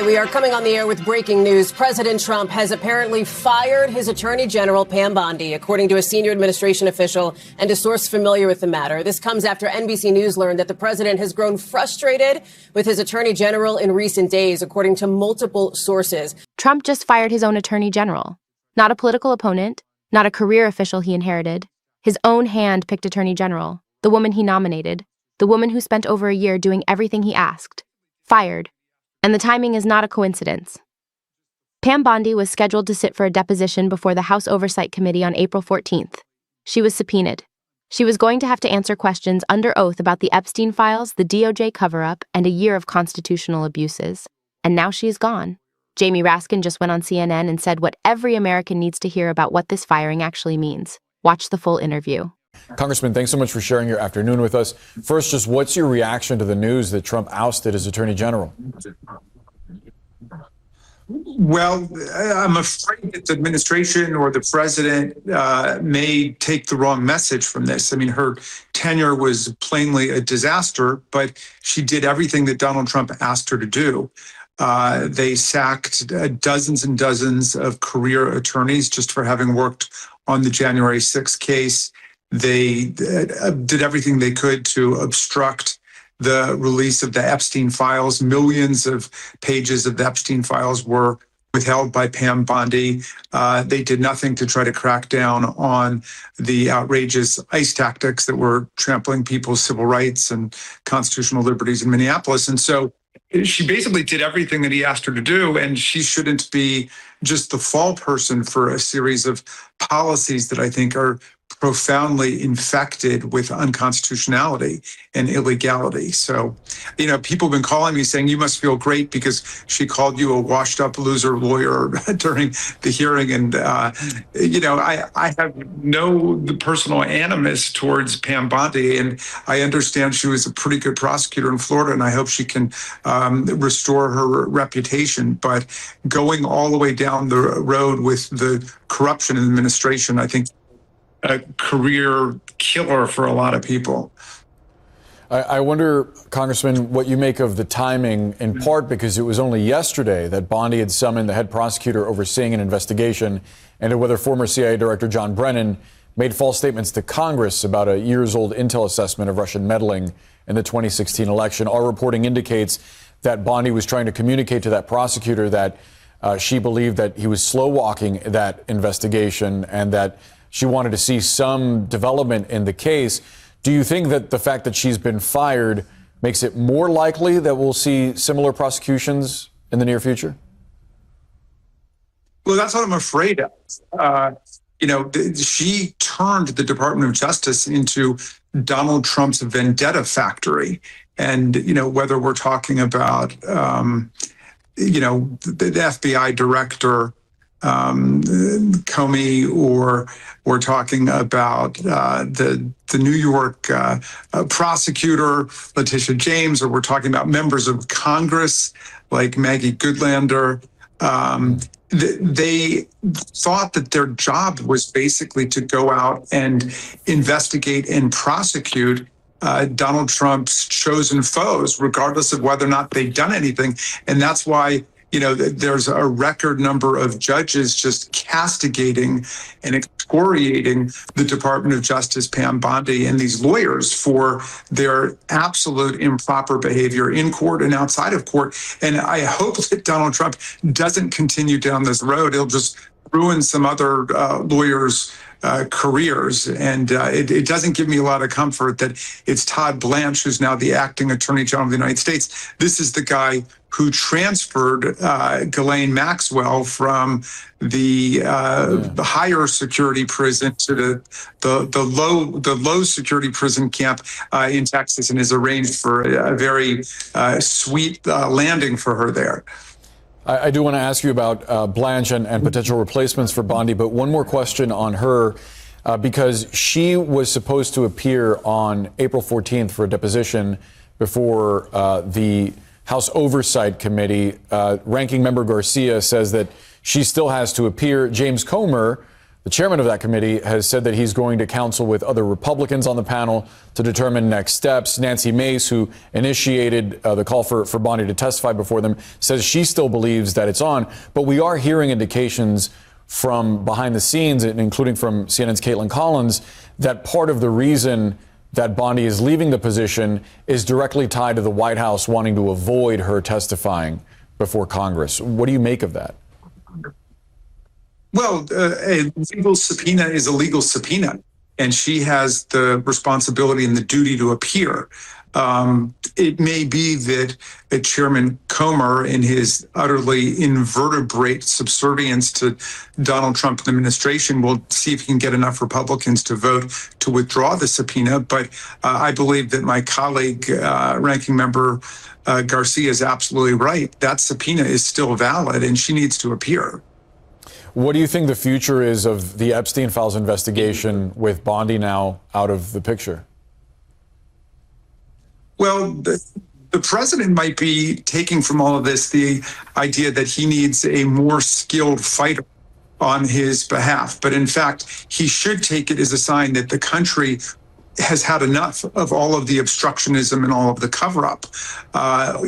We are coming on the air with breaking news. President Trump has apparently fired his Attorney General, Pam Bondi, according to a senior administration official and a source familiar with the matter. This comes after NBC News learned that the president has grown frustrated with his Attorney General in recent days, according to multiple sources. Trump just fired his own Attorney General. Not a political opponent, not a career official he inherited. His own hand-picked Attorney General, the woman he nominated, the woman who spent over a year doing everything he asked. Fired. And the timing is not a coincidence. Pam Bondi was scheduled to sit for a deposition before the House Oversight Committee on April 14th. She was subpoenaed. She was going to have to answer questions under oath about the Epstein files, the DOJ cover-up, and a year of constitutional abuses. And now she's gone. Jamie Raskin just went on CNN and said what every American needs to hear about what this firing actually means. Watch the full interview. Congressman, thanks so much for sharing your afternoon with us. First, just what's your reaction to the news that Trump ousted his Attorney General? Well, I'm afraid that the administration or the president may take the wrong message from this. I mean, her tenure was plainly a disaster, but she did everything that Donald Trump asked her to do. They sacked dozens and dozens of career attorneys just for having worked on the January 6th case. They did everything they could to obstruct the release of the Epstein files. Millions of pages of the Epstein files were withheld by Pam Bondi. They did nothing to try to crack down on the outrageous ICE tactics that were trampling people's civil rights and constitutional liberties in Minneapolis. And so she basically did everything that he asked her to do, and she shouldn't be just the fall person for a series of policies that I think are profoundly infected with unconstitutionality and illegality. So, people have been calling me saying, you must feel great because she called you a washed up loser lawyer during the hearing. And, I have no personal animus towards Pam Bondi, and I understand she was a pretty good prosecutor in Florida, and I hope she can restore her reputation. But going all the way down the road with the corruption in the administration, I think a career killer for a lot of people. I wonder, Congressman, what you make of the timing, in part because it was only yesterday that Bondi had summoned the head prosecutor overseeing an investigation into whether former CIA Director John Brennan made false statements to Congress about a years-old intel assessment of Russian meddling in the 2016 election. Our reporting indicates that Bondi was trying to communicate to that prosecutor that she believed that he was slow-walking that investigation and that she wanted to see some development in the case. Do you think that the fact that she's been fired makes it more likely that we'll see similar prosecutions in the near future? Well, that's what I'm afraid of. She turned the Department of Justice into Donald Trump's vendetta factory. And, whether we're talking about, the FBI director, Comey, or we're talking about the New York prosecutor, Letitia James, or we're talking about members of Congress like Maggie Goodlander. They thought that their job was basically to go out and investigate and prosecute Donald Trump's chosen foes, regardless of whether or not they'd done anything. And that's why there's a record number of judges just castigating and excoriating the Department of Justice, Pam Bondi, and these lawyers for their absolute improper behavior in court and outside of court. And I hope that Donald Trump doesn't continue down this road. He'll just ruin some other lawyers' careers. And it doesn't give me a lot of comfort that it's Todd Blanche, who's now the acting Attorney General of the United States. This is the guy who transferred Ghislaine Maxwell from the higher security prison to the low security prison camp in Texas, and has arranged for a very sweet landing for her there. I do want to ask you about Blanche and potential replacements for Bondi, but one more question on her, because she was supposed to appear on April 14th for a deposition before the House Oversight Committee. Ranking Member Garcia says that she still has to appear. James Comer The chairman of that committee has said that he's going to counsel with other Republicans on the panel to determine next steps. Nancy Mace, who initiated the call for Bondi to testify before them, says she still believes that it's on. But we are hearing indications from behind the scenes, including from CNN's Caitlin Collins, that part of the reason that Bondi is leaving the position is directly tied to the White House wanting to avoid her testifying before Congress. What do you make of that? Well, a legal subpoena is a legal subpoena, and she has the responsibility and the duty to appear. It may be that Chairman Comer, in his utterly invertebrate subservience to Donald Trump and the administration, will see if he can get enough Republicans to vote to withdraw the subpoena. But I believe that my colleague, Ranking Member Garcia, is absolutely right. That subpoena is still valid, and she needs to appear. What do you think the future is of the Epstein files investigation with Bondi now out of the picture? Well, the president might be taking from all of this the idea that he needs a more skilled fighter on his behalf. But in fact, he should take it as a sign that the country has had enough of all of the obstructionism and all of the cover-up.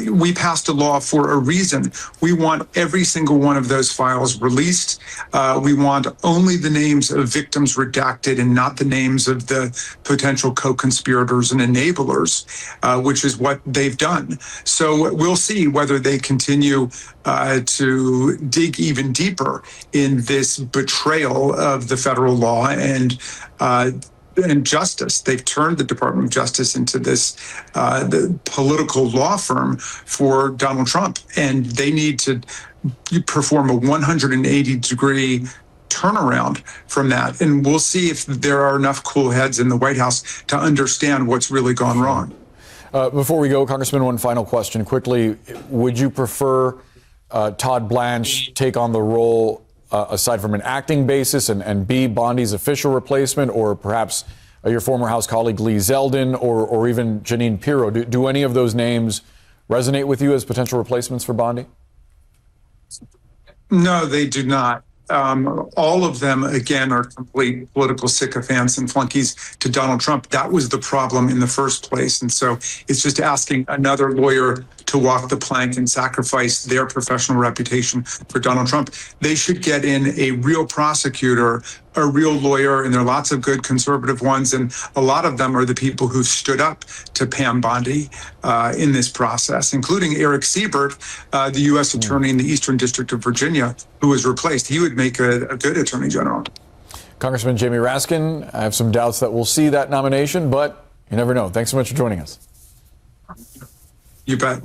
We passed a law for a reason. We want every single one of those files released. We want only the names of victims redacted and not the names of the potential co-conspirators and enablers, which is what they've done. So we'll see whether they continue to dig even deeper in this betrayal of the federal law and justice. They've turned the Department of Justice into this the political law firm for Donald Trump, and they need to perform a 180-degree turnaround from that. And we'll see if there are enough cool heads in the White House to understand what's really gone wrong. Before we go, Congressman, one final question quickly. Would you prefer Todd Blanche take on the role aside from an acting basis and be Bondi's official replacement, or perhaps your former House colleague Lee Zeldin or even Jeanine Pirro? Do any of those names resonate with you as potential replacements for Bondi? No, they do not. All of them, again, are complete political sycophants and flunkies to Donald Trump. That was the problem in the first place. And so it's just asking another lawyer to walk the plank and sacrifice their professional reputation for Donald Trump. They should get in a real prosecutor, a real lawyer, and there are lots of good conservative ones, and a lot of them are the people who stood up to Pam Bondi in this process, including Eric Siebert, the U.S. attorney in the Eastern District of Virginia, who was replaced. He would make a good attorney general. Congressman Jamie Raskin, I have some doubts that we'll see that nomination, but you never know. Thanks so much for joining us. You bet.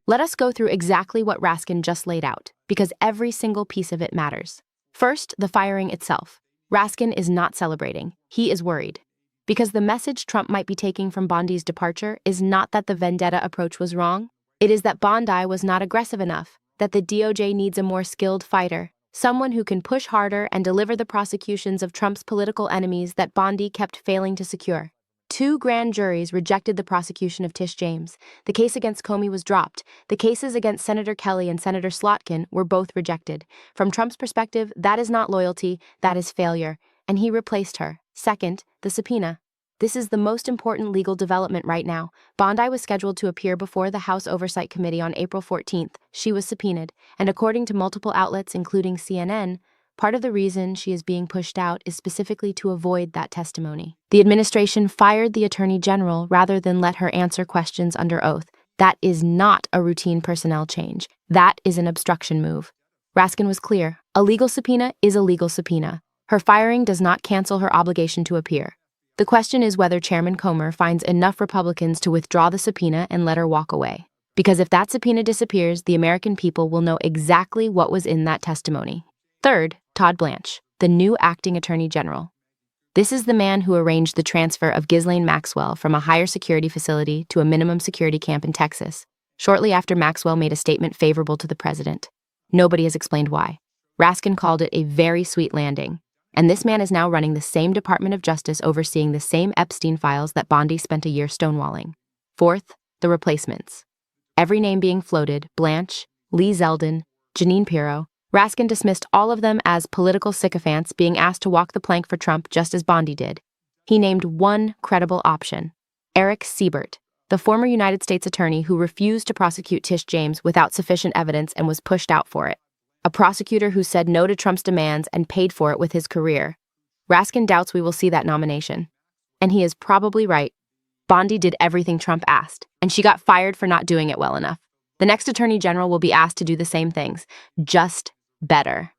Let us go through exactly what Raskin just laid out, because every single piece of it matters. First, the firing itself. Raskin is not celebrating. He is worried. Because the message Trump might be taking from Bondi's departure is not that the vendetta approach was wrong. It is that Bondi was not aggressive enough, that the DOJ needs a more skilled fighter, someone who can push harder and deliver the prosecutions of Trump's political enemies that Bondi kept failing to secure. 2 grand juries rejected the prosecution of Tish James. The case against Comey was dropped. The cases against Senator Kelly and Senator Slotkin were both rejected. From Trump's perspective, that is not loyalty, that is failure. And he replaced her. Second, the subpoena. This is the most important legal development right now. Bondi was scheduled to appear before the House Oversight Committee on April 14th. She was subpoenaed, and according to multiple outlets, including CNN, part of the reason she is being pushed out is specifically to avoid that testimony. The administration fired the Attorney General rather than let her answer questions under oath. That is not a routine personnel change. That is an obstruction move. Raskin was clear. A legal subpoena is a legal subpoena. Her firing does not cancel her obligation to appear. The question is whether Chairman Comer finds enough Republicans to withdraw the subpoena and let her walk away. Because if that subpoena disappears, the American people will know exactly what was in that testimony. Third, Todd Blanche, the new acting Attorney General. This is the man who arranged the transfer of Ghislaine Maxwell from a higher security facility to a minimum security camp in Texas, shortly after Maxwell made a statement favorable to the president. Nobody has explained why. Raskin called it a very sweet landing. And this man is now running the same Department of Justice overseeing the same Epstein files that Bondi spent a year stonewalling. Fourth, the replacements. Every name being floated, Blanche, Lee Zeldin, Jeanine Pirro, Raskin dismissed all of them as political sycophants being asked to walk the plank for Trump just as Bondi did. He named one credible option: Eric Siebert, the former United States attorney who refused to prosecute Tish James without sufficient evidence and was pushed out for it. A prosecutor who said no to Trump's demands and paid for it with his career. Raskin doubts we will see that nomination. And he is probably right. Bondi did everything Trump asked, and she got fired for not doing it well enough. The next attorney general will be asked to do the same things, just better.